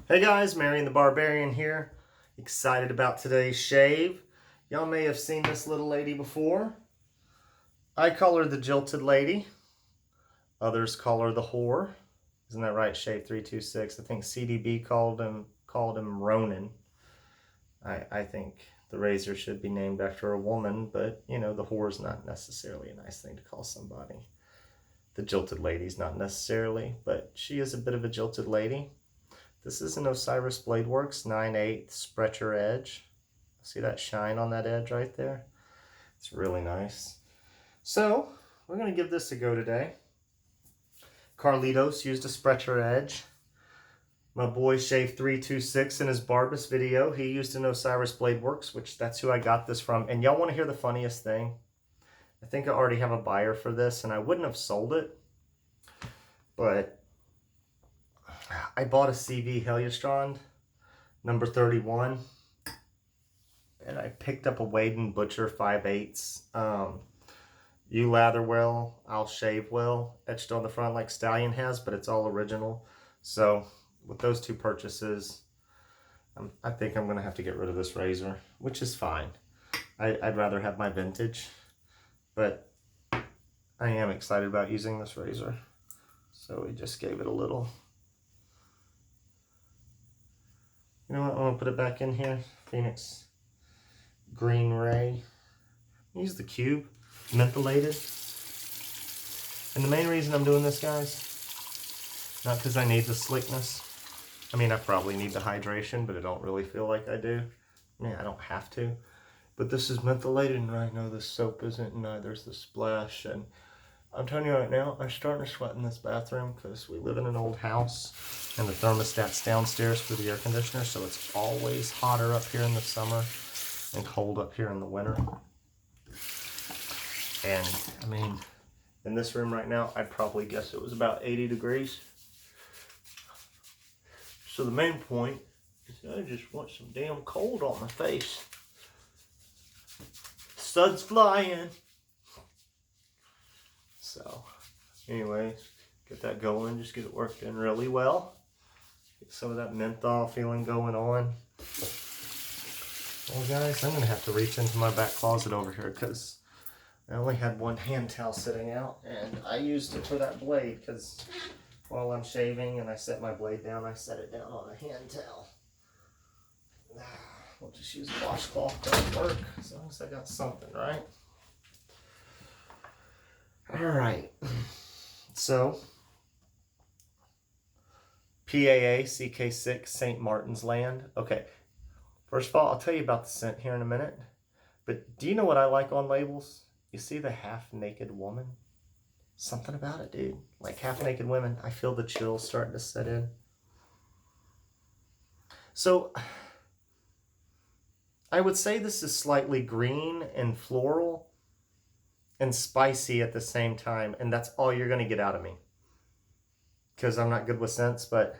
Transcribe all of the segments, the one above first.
Hey guys, Marion the Barbarian here. Excited about today's shave. Y'all may have seen this little lady before. I call her the Jilted Lady. Others call her the Whore. Isn't that right, Shave 326? I think CDB called him Ronin. I think the razor should be named after a woman, but you know, the whore is not necessarily a nice thing to call somebody. The Jilted Lady's not necessarily, but she is a bit of a jilted lady. This is an Osiris Bladeworks 9/8 stretcher edge. See that shine on that edge right there? It's really nice. So we're going to give this a go today. Carlitos used a stretcher edge. My boy Shave 326 in his Barbus video, he used an Osiris Bladeworks, which that's who I got this from. And y'all want to hear the funniest thing? I think I already have a buyer for this, and I wouldn't have sold it, but I bought a CV Heliastrand, number 31, and I picked up a Wade & Butcher 5/8. You lather well, I'll shave well, etched on the front like Stallion has, but it's all original. So with those two purchases, I think I'm going to have to get rid of this razor, which is fine. I'd rather have my vintage, but I am excited about using this razor. So we just gave it a little... You know what, I'm going to put it back in here. Phoenix Green Ray. Use the Cube, mentholated. And the main reason I'm doing this, guys, not because I need the slickness. I mean, I probably need the hydration, but I don't really feel like I do. I mean, I don't have to. But this is mentholated, and I know this soap isn't, and neither's the splash. And I'm telling you right now, I'm starting to sweat in this bathroom because we live in an old house and the thermostat's downstairs for the air conditioner, so it's always hotter up here in the summer and cold up here in the winter. And I mean, in this room right now, I'd probably guess it was about 80 degrees. So the main point is I just want some damn cold on my face. Suds flying. So, anyways, get that going. Just get it worked in really well. Get some of that menthol feeling going on. Well, guys, I'm going to have to reach into my back closet over here because I only had one hand towel sitting out, and I used it for that blade because while I'm shaving and I set my blade down, I set it down on a hand towel. We'll just use a washcloth. That'll work as long as I got something, right? Alright, so PAA CK6 St. Martin's Land. Okay, first of all, I'll tell you about the scent here in a minute. But do you know what I like on labels? You see the half-naked woman? Something about it, dude. Like half-naked women, I feel the chills starting to set in. So, I would say this is slightly green and floral and spicy at the same time, and that's all you're going to get out of me because I'm not good with scents, but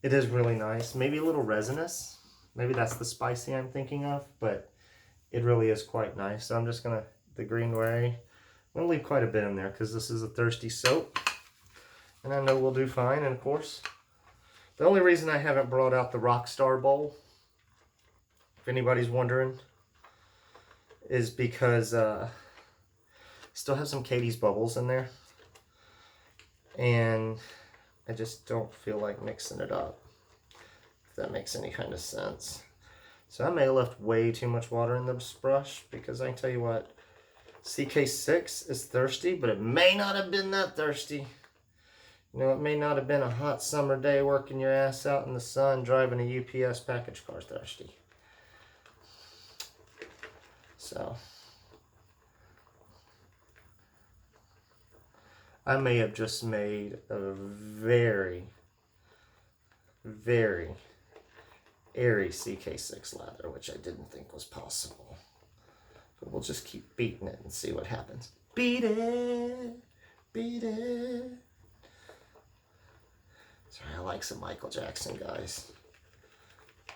it is really nice. Maybe a little resinous. Maybe that's the spicy I'm thinking of, but it really is quite nice. So I'm just going to, the Green Ray, I'm going to leave quite a bit in there because this is a thirsty soap, and I know we'll do fine. And of course, the only reason I haven't brought out the Rockstar bowl, if anybody's wondering, is because still have some Katie's bubbles in there, and I just don't feel like mixing it up, if that makes any kind of sense. So I may have left way too much water in this brush, because I can tell you what, CK6 is thirsty, but it may not have been that thirsty. You know, it may not have been a hot summer day working your ass out in the sun driving a UPS package car thirsty. So I may have just made a very, very airy CK6 lather, which I didn't think was possible. But we'll just keep beating it and see what happens. Beat it, beat it. Sorry, I like some Michael Jackson, guys.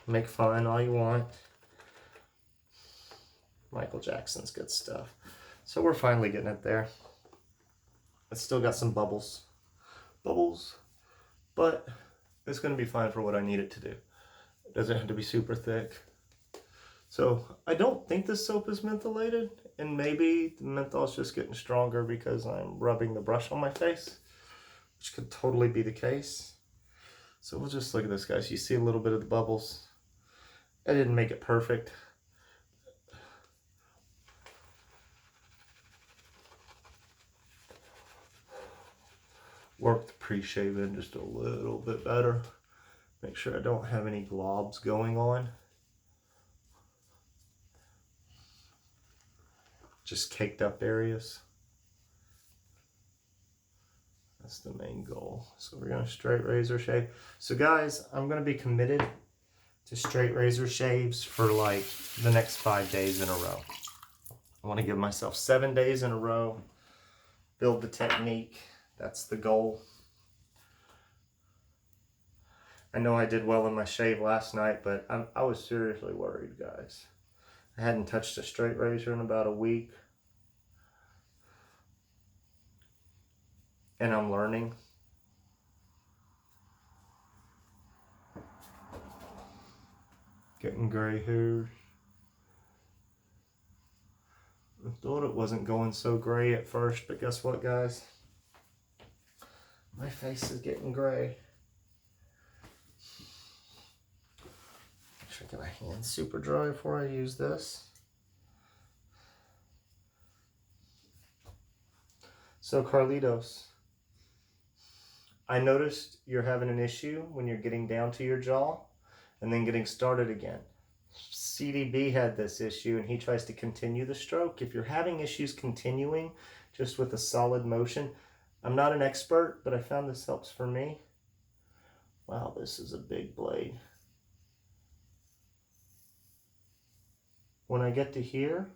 Make fun all you want. Michael Jackson's good stuff. So we're finally getting it there. It's still got some bubbles, but It's going to be fine for what I need it to do. It doesn't have to be super thick. So I don't think this soap is mentholated, and maybe the menthol is just getting stronger because I'm rubbing the brush on my face, which could totally be the case. So we'll just look at this, guys. You see a little bit of the bubbles. I didn't make it perfect. Work the pre-shave in just a little bit better. Make sure I don't have any globs going on. Just caked up areas. That's the main goal. So we're gonna straight razor shave. So guys, I'm gonna be committed to straight razor shaves for like the next 5 days in a row. I wanna give myself 7 days in a row, build the technique. That's the goal. I know I did well in my shave last night, but I was seriously worried, guys. I hadn't touched a straight razor in about a week. And I'm learning. Getting gray hairs. I thought it wasn't going so gray at first, but guess what, guys? My face is getting gray. Make sure I get my hands super dry before I use this. So Carlitos, I noticed you're having an issue when you're getting down to your jaw and then getting started again. CDB had this issue and he tries to continue the stroke. If you're having issues continuing just with a solid motion, I'm not an expert, but I found this helps for me. Wow, this is a big blade. When I get to here,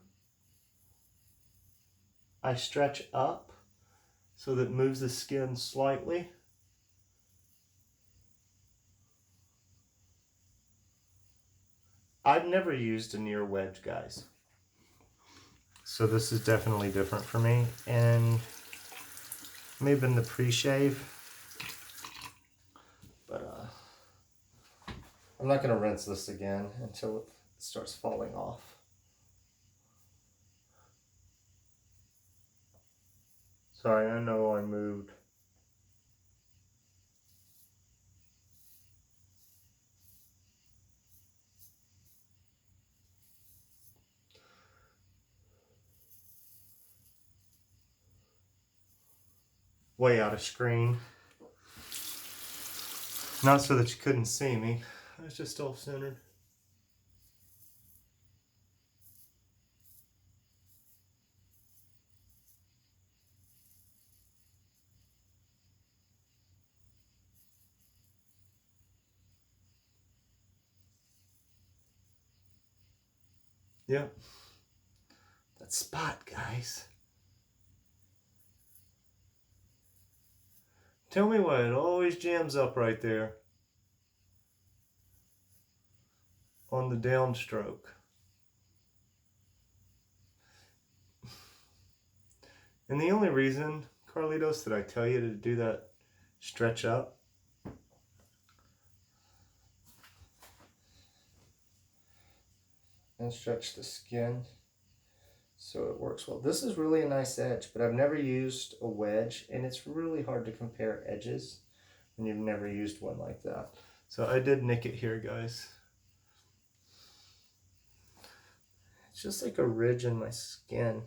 I stretch up so that it moves the skin slightly. I've never used a near wedge, guys. So this is definitely different for me. And maybe in the pre-shave. But I'm not going to rinse this again until it starts falling off. Sorry, I know I moved. Way out of screen. Not so that you couldn't see me. I was just off-centered. Yep. That spot, guys. Tell me why it always jams up right there on the downstroke. And the only reason, Carlitos, that I tell you to do that stretch up and stretch the skin so it works well. This is really a nice edge, but I've never used a wedge, and it's really hard to compare edges when you've never used one like that. So I did nick it here, guys. It's just like a ridge in my skin.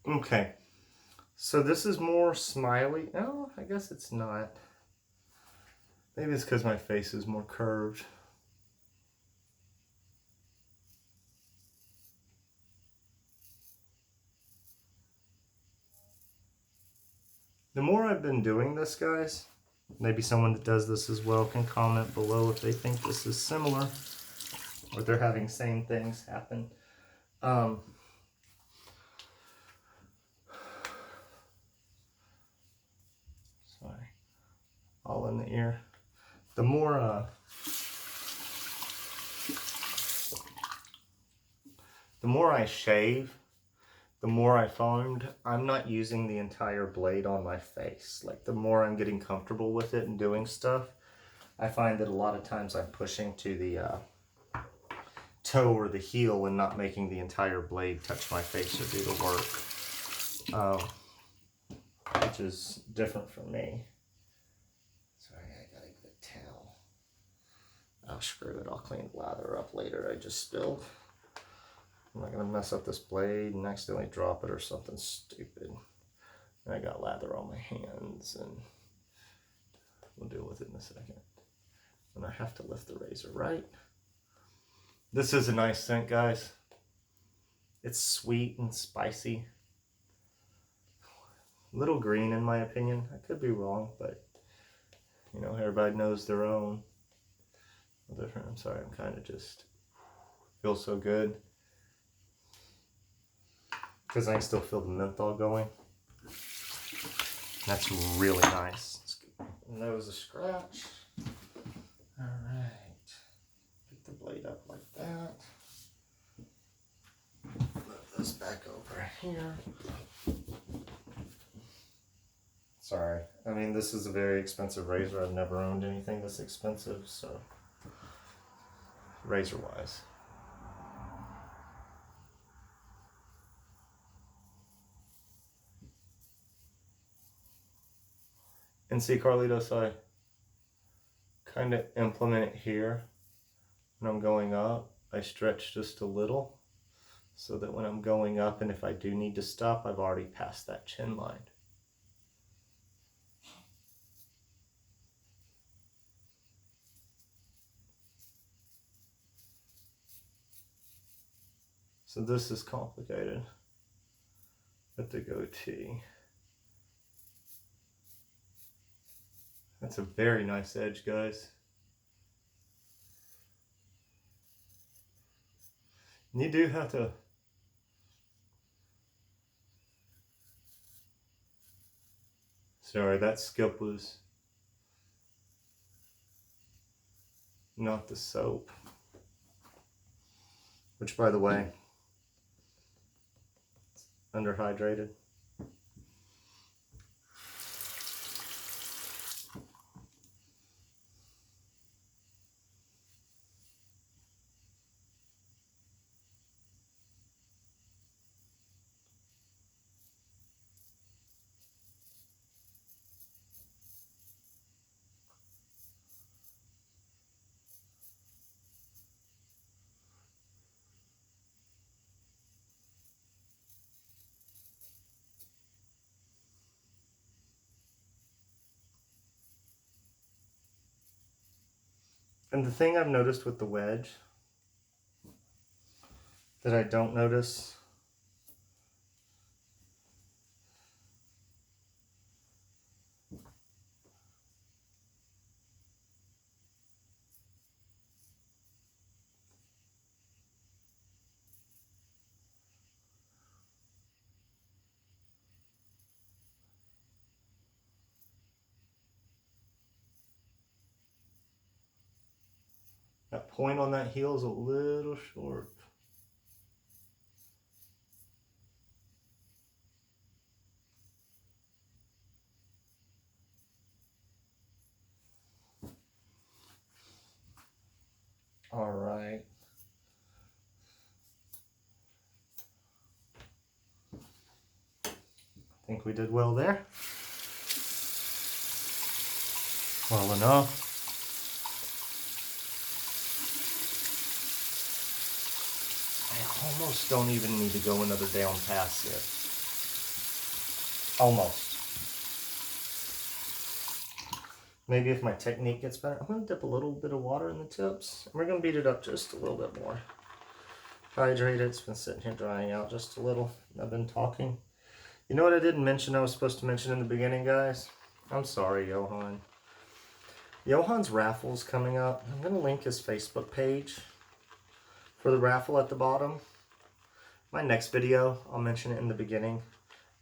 Okay, so this is more smiley. Oh, I guess it's not. Maybe it's because my face is more curved. The more I've been doing this, guys, maybe someone that does this as well can comment below if they think this is similar or they're having same things happen. Sorry, all in the ear. The more I shave, the more I find I'm not using the entire blade on my face. Like, the more I'm getting comfortable with it and doing stuff, I find that a lot of times I'm pushing to the toe or the heel and not making the entire blade touch my face or do the work, which is different for me. Sorry, I gotta get a towel. Oh, screw it, I'll clean the lather up later. I just spilled. I'm not going to mess up this blade and accidentally drop it or something stupid. And I got lather on my hands, and we'll deal with it in a second. And I have to lift the razor, right? This is a nice scent, guys. It's sweet and spicy. A little green in my opinion. I could be wrong, but you know, everybody knows their own. Different. I'm sorry, I'm kind of just feels so good. Because I can still feel the menthol going. That's really nice. And that was a scratch. Alright. Pick the blade up like that. Move this back over here. Sorry. I mean, this is a very expensive razor. I've never owned anything this expensive, so razor-wise. And see, Carlitos, I kind of implement it here. When I'm going up, I stretch just a little so that when I'm going up and if I do need to stop, I've already passed that chin line. So this is complicated with the goatee. That's a very nice edge, guys. And you do have to sorry, that skip was not the soap. Which, by the way, it's underhydrated. And the thing I've noticed with the wedge that I don't notice that point on that heel is a little short. All right. I think we did well there. Well enough. I almost don't even need to go another down pass here. Almost. Maybe if my technique gets better, I'm going to dip a little bit of water in the tips. And we're going to beat it up just a little bit more. Hydrate it. It's been sitting here drying out just a little. I've been talking. You know what I didn't mention I was supposed to mention in the beginning, guys? I'm sorry, Johan. Johan's raffle's coming up. I'm going to link his Facebook page for the raffle at the bottom. My next video, I'll mention it in the beginning,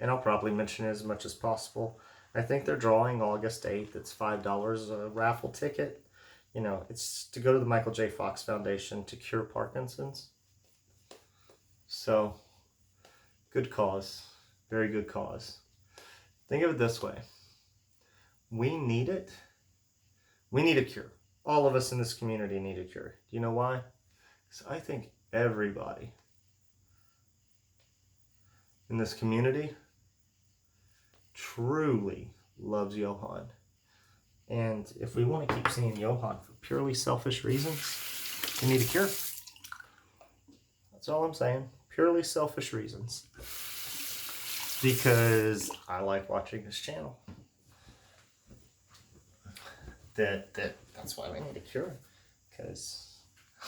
and I'll probably mention it as much as possible. I think they're drawing August 8th. It's $5 a raffle ticket. You know, it's to go to the Michael J. Fox Foundation to cure Parkinson's. So, good cause. Very good cause. Think of it this way. We need it. We need a cure. All of us in this community need a cure. Do you know why? Because I think everybody in this community truly loves Johan. And if we want to keep seeing Johan for purely selfish reasons, we need a cure. That's all I'm saying. Purely selfish reasons. Because I like watching this channel. That's why we need a cure. Because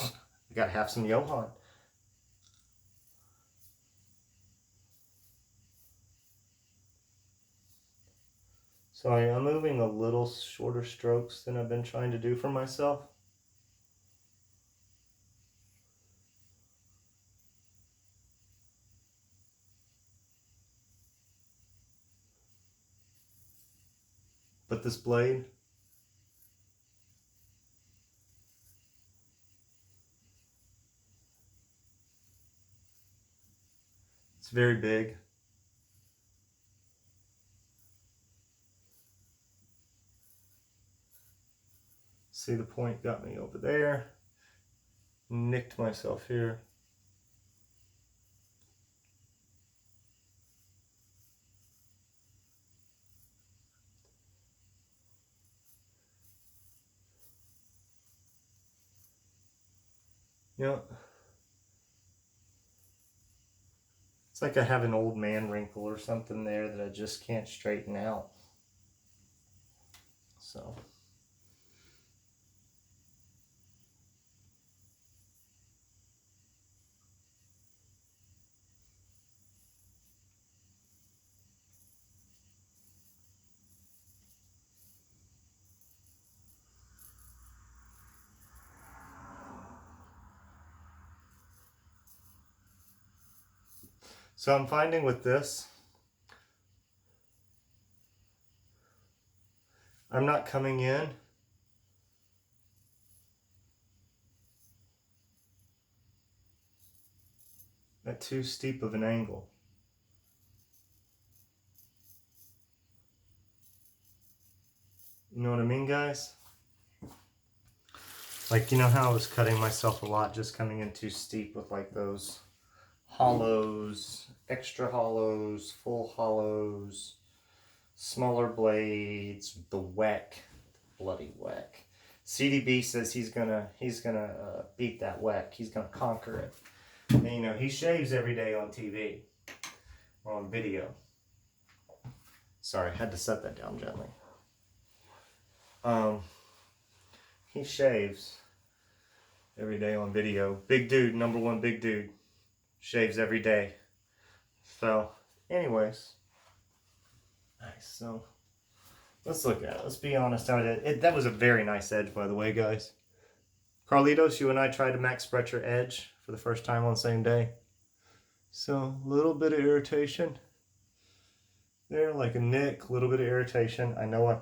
we gotta have some Johan. Sorry, I'm moving a little shorter strokes than I've been trying to do for myself. But this blade, it's very big. See, the point got me over there. Nicked myself here. Yeah. It's like I have an old man wrinkle or something there that I just can't straighten out. So. So I'm finding with this, I'm not coming in at too steep of an angle. You know what I mean, guys? Like, you know how I was cutting myself a lot just coming in too steep with like those hollows, extra hollows, full hollows, smaller blades, the weck, bloody weck. CDB says he's gonna beat that weck. He's gonna conquer it. And you know, he shaves every day on TV or on video. Sorry, I had to set that down gently. He shaves every day on video. Big dude, #1 big dude. Shaves every day. So, anyways. Nice. So, let's look at it. Let's be honest. That was a very nice edge, by the way, guys. Carlitos, you and I tried to max stretch your edge for the first time on the same day. So, a little bit of irritation. There, like a nick, a little bit of irritation. I know I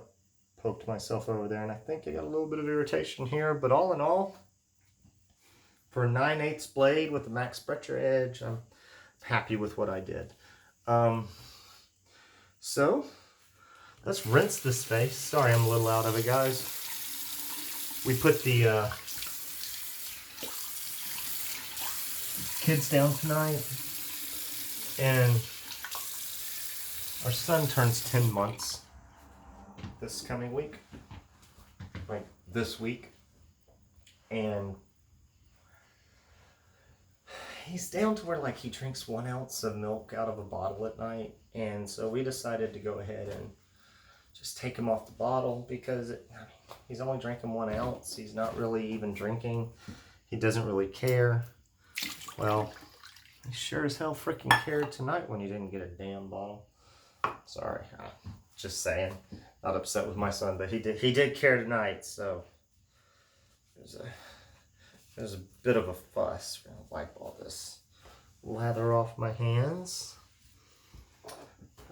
poked myself over there, and I think I got a little bit of irritation here, but all in all, for a 9/8 blade with a max stretcher edge, I'm happy with what I did. So, let's rinse this face. Sorry, I'm a little out of it, guys. We put the kids down tonight, and our son turns 10 months this coming week, like this week, and he's down to where like he drinks 1 ounce of milk out of a bottle at night, and so we decided to go ahead and just take him off the bottle because he's only drinking 1 ounce. He's not really even drinking. He doesn't really care. Well, he sure as hell freaking cared tonight when he didn't get a damn bottle. Sorry, just saying. Not upset with my son, but he did care tonight, so there's a bit of a fuss. We're gonna wipe all this lather off my hands.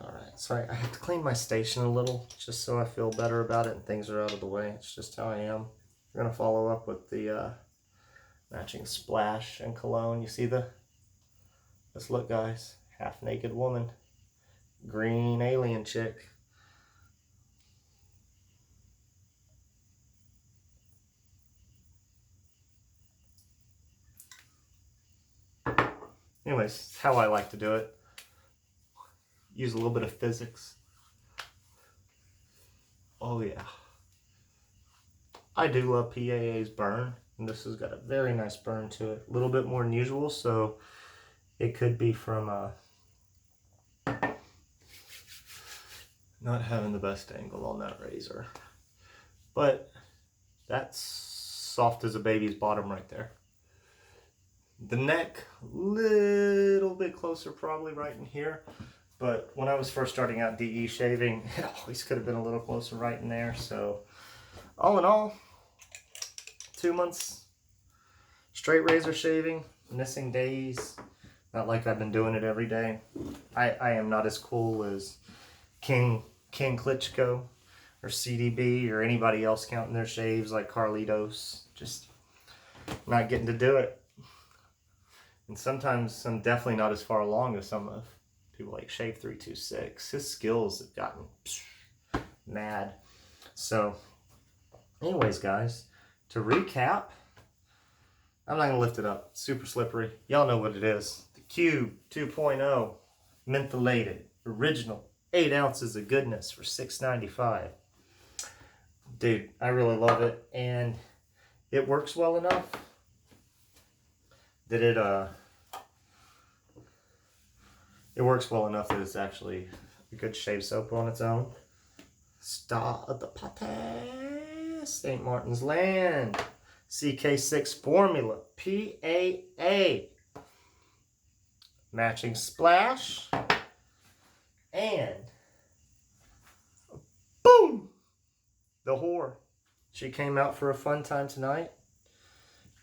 All right, sorry, I have to clean my station a little just so I feel better about it and things are out of the way. It's just how I am. We're gonna follow up with the matching splash and cologne. You see this look, guys? Half naked woman, green alien chick. Anyways, how I like to do it. Use a little bit of physics. Oh yeah. I do love PAA's burn, and this has got a very nice burn to it. A little bit more than usual, so it could be from not having the best angle on that razor. But that's soft as a baby's bottom right there. The neck, little bit closer probably right in here. But when I was first starting out DE shaving, it always could have been a little closer right in there. So all in all, 2 months straight razor shaving, missing days. Not like I've been doing it every day. I am not as cool as King Klitschko or CDB or anybody else counting their shaves like Carlitos. Just not getting to do it. And sometimes I'm definitely not as far along as some of people like Shave 326. His skills have gotten mad. So anyways, guys, to recap, I'm not going to lift it up. Super slippery. Y'all know what it is. The Cube 2.0 mentholated original 8 ounces of goodness for $6.95. Dude, I really love it, and it works well enough that it works well enough that it's actually a good shave soap on its own. Star of the PAA St. Martin's Land CK6 formula PAA matching splash, and boom, the whore. She came out for a fun time tonight,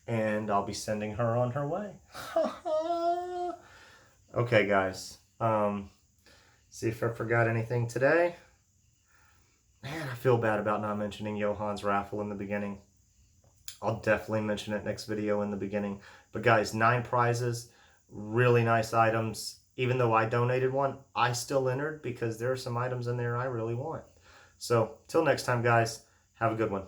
and I'll be sending her on her way. Okay, guys. See if I forgot anything today. Man, I feel bad about not mentioning Johan's raffle in the beginning. I'll definitely mention it next video in the beginning. But guys, 9 prizes, really nice items. Even though I donated one, I still entered because there are some items in there I really want. So, till next time, guys, have a good one.